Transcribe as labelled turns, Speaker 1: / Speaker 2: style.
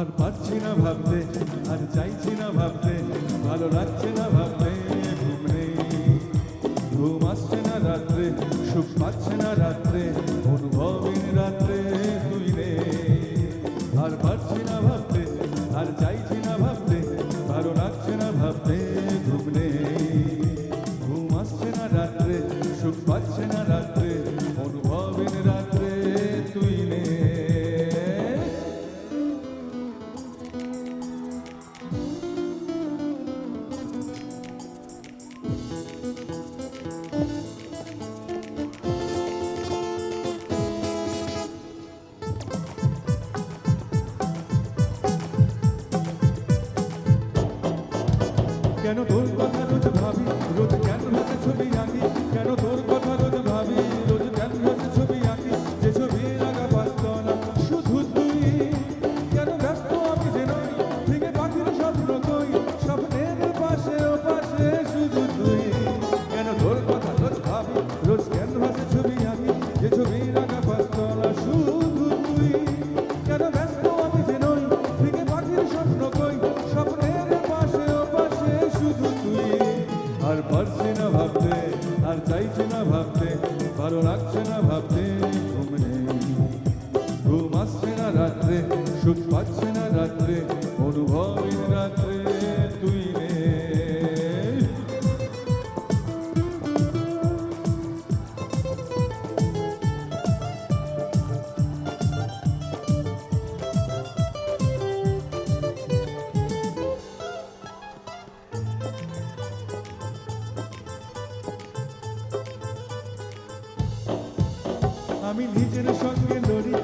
Speaker 1: আর পারছি না ভাবতে, আর চাইছি না ভাবতে, ভালো লাগছে না ভাবতে। ঘুম নেই, ঘুম আসছে না রাত্রে, সুখ পাচ্ছে না রাত্রে, অনুভবের রাত্রে তুই নেই। আর পারছি না ভাবতে, আর চাইছি না ভাবতে, ভালো লাগছে না ভাবতে। ঘুম নেই, ঘুম আসছে না রাত্রে, সুখ পাচ্ছে না রাত্রে, অনুভবের রাত্রে তুই নেই। কেন তোর কথা রোজ ভাবি, রোজ ক্যানভাসে ছবি আঁকি। কেন তোর কথা রোজ ভাবি, রোজ ক্যানভাসে ছবি আঁকি। যে ছবি লাগা বাস্তব না শুধু তুই। কেন ব্যস্ত আমি যে নই, থেকে পাখির স্বপ্ন কই, স্বপ্নের পাশে ও পাশে শুধু তুই। কেন তোর কথা রোজ ভাবি, রোজ ক্যানভাসে ছবি আঁকি। যে ছবি লাগা বাস্তব না শুধু তুই। কেন ব্যস্ত আমি যে নই, থেকে পাখির স্বপ্ন কই, স্বপ্নের পাশে ও পাশে শুধু তুই। আর পারছি না ভাবতে, আর চাইছি না ভাবতে, ভালো লাগছে না ভাবতে। ঘুম নেই, ঘুম আসছে না রাত্রে, সুখ পাচ্ছে না রাত্রে, অনুভবের রাত্রে তুই নেই। আমি নিজের সঙ্গে লড়ি,